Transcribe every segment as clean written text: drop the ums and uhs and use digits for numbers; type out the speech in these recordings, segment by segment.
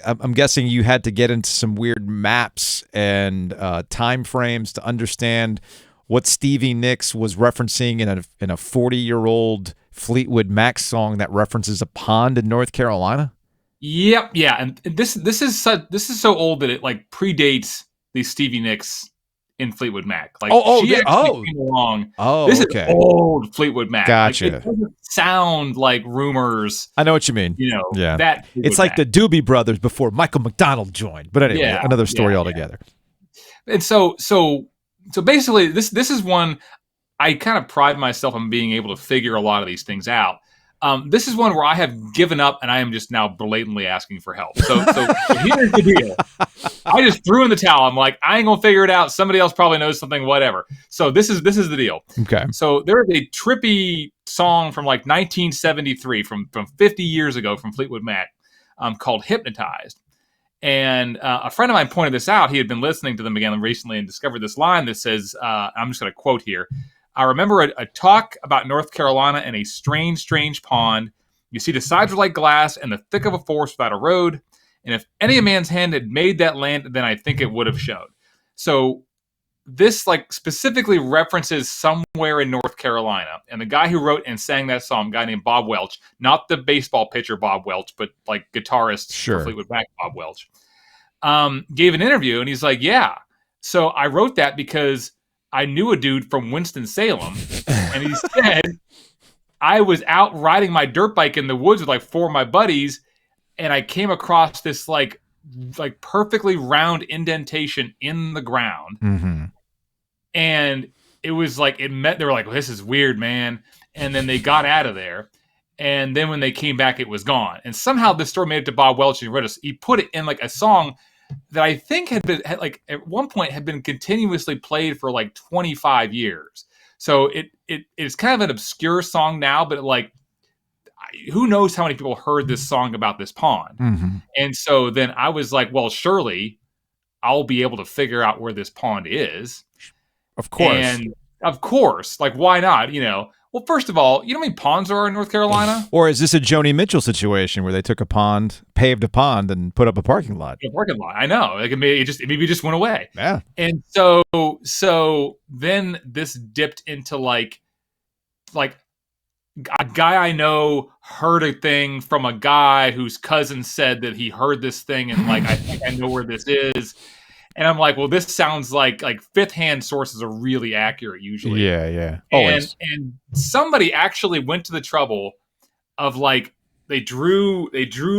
I'm guessing you had to get into some weird maps and time frames to understand what Stevie Nicks was referencing in a 40-year-old Fleetwood Mac song that references a pond in North Carolina. Yep, yeah, and this is so old that it like predates the Stevie Nicks in Fleetwood Mac. Like she actually came along. This is old Fleetwood Mac. Gotcha. Like, it doesn't sound like rumors. I know what you mean. You know, yeah. That it's like Mac. the Doobie Brothers before Michael McDonald joined. But anyway, another story altogether. Yeah. And so basically, this is one I kind of pride myself on being able to figure a lot of these things out. This is one where I have given up and I am just now blatantly asking for help. So here's the deal. I just threw in the towel. I'm like, I ain't gonna figure it out. Somebody else probably knows something, whatever. So this is the deal. Okay. So there is a trippy song from like 1973, from 50 years ago, from Fleetwood Mac, called "Hypnotized." And a friend of mine pointed this out. He had been listening to them again recently and discovered this line that says, I'm just going to quote here. I remember a talk about North Carolina and a strange, strange pond. You see the sides are like glass and the thick of a forest without a road. And if any man's hand had made that land, then I think it would have showed. So this like specifically references somewhere in North Carolina. And the guy who wrote and sang that song, a guy named Bob Welch, not the baseball pitcher Bob Welch, but like guitarist for Fleetwood Mac Bob Welch, gave an interview and he's like, yeah. So I wrote that because I knew a dude from Winston-Salem, and he said, I was out riding my dirt bike in the woods with like 4 of my buddies, and I came across this like perfectly round indentation in the ground. Mm-hmm. And it was like, they were like, well, this is weird, man. And then they got out of there. And then when they came back, it was gone. And somehow this story made it to Bob Welch, and he put it in like a song that I think had like at one point had been continuously played for like 25 years. So it's kind of an obscure song now, but like, who knows how many people heard this song about this pond. Mm-hmm. And so then I was like, well, surely I'll be able to figure out where this pond is. Of course. And of course, like, why not? You know, well, first of all, you know how many ponds there are in North Carolina? Or is this a Joni Mitchell situation where they took paved a pond and put up a parking lot? A parking lot. I know. Like maybe it just went away. Yeah. And so then this dipped into like a guy I know heard a thing from a guy whose cousin said that he heard this thing, and like, I think I know where this is. And I'm like, well, this sounds like fifth-hand sources are really accurate usually. Yeah. Always. And somebody actually went to the trouble of like, they drew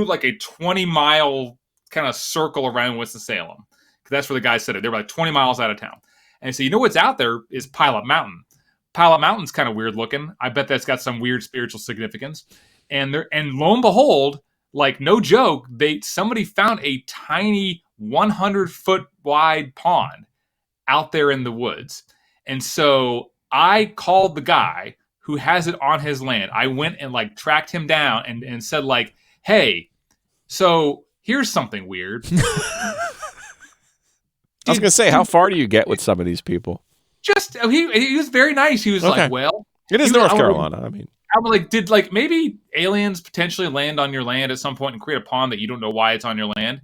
like a 20-mile kind of circle around Winston-Salem, because that's where the guy said it. They're like 20 miles out of town. And so, you know what's out there is Pilot Mountain. Pilot Mountain's kind of weird looking. I bet that's got some weird spiritual significance. And lo and behold, like, no joke, somebody found a tiny 100-foot wide pond out there in the woods. And so I called the guy who has it on his land. I went and like tracked him down and said like, hey, so here's something weird. I was going to say, how far do you get with some of these people? Just, he was very nice. He was like, well, it is North Carolina. I mean, I'm like, did like maybe aliens potentially land on your land at some point and create a pond that you don't know why it's on your land?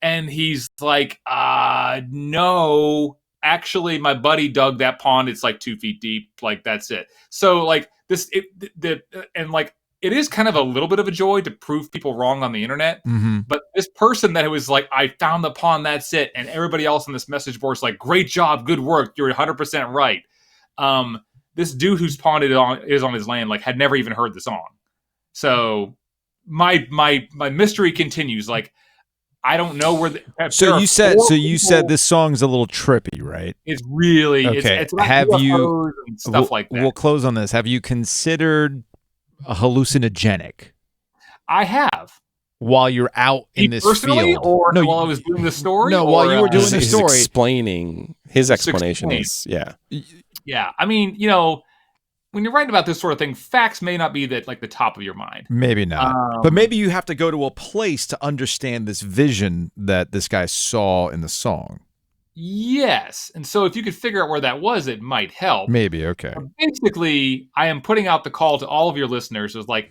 And he's like, no, actually my buddy dug that pond. It's like 2 feet deep. Like, that's it. So like and like, it is kind of a little bit of a joy to prove people wrong on the internet. Mm-hmm. But this person that was like, I found the pond, that's it. And everybody else on this message board is like, great job, good work. You're 100% right. This dude whose pond is on his land, like, had never even heard the song. So my mystery continues. Like, I don't know where. So you said this song's a little trippy, right? It's really okay. It's have you and stuff like that? We'll close on this. Have you considered a hallucinogenic? I have. While you're out in this field, or no, while I was doing the story. No, while you were doing the story, explaining his explanation is yeah. I mean, you know, when you're writing about this sort of thing, facts may not be like the top of your mind. Maybe not, but maybe you have to go to a place to understand this vision that this guy saw in the song. Yes, and so if you could figure out where that was, it might help. Maybe, okay. Basically, I am putting out the call to all of your listeners. Is like,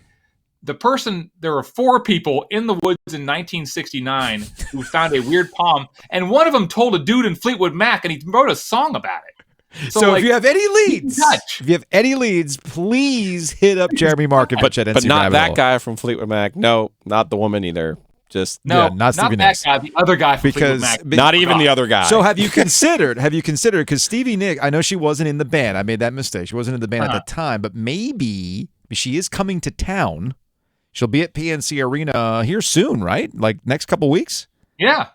there were 4 people in the woods in 1969 who found a weird palm, and one of them told a dude in Fleetwood Mac, and he wrote a song about it. So if you have any leads, please hit up Jeremy Markovich at NC But not Rabbit that Hole. guy from Fleetwood Mac. No, not the woman either. Just not Stevie that Nicks. guy, the other guy from Fleetwood Mac. not even the other guy. So have you considered, because Stevie Nicks, I know she wasn't in the band. I made that mistake. She wasn't in the band at the time, but maybe she is coming to town. She'll be at PNC Arena here soon, right? Like next couple weeks? Yeah.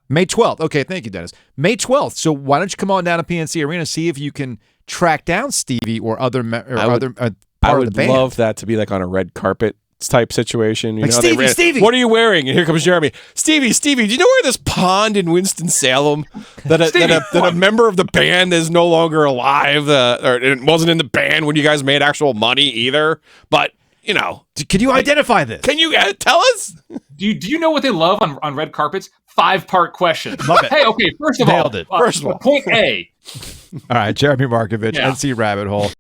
May 12th. Okay, thank you, Dennis. May 12th. So why don't you come on down to PNC Arena, see if you can track down Stevie or other part of the band. Love that to be like on a red carpet type situation. Like, Stevie, what are you wearing? And here comes Jeremy. Stevie, do you know where this pond in Winston-Salem that a member of the band is no longer alive, or it wasn't in the band when you guys made actual money either? But, can you identify this? Can you tell us? Do you know what they love on red carpets? 5-part question. Love it. Hey, okay, first of Nailed all, it. First of all. point A. All right, Jeremy Markovich, Yeah. NC Rabbit Hole.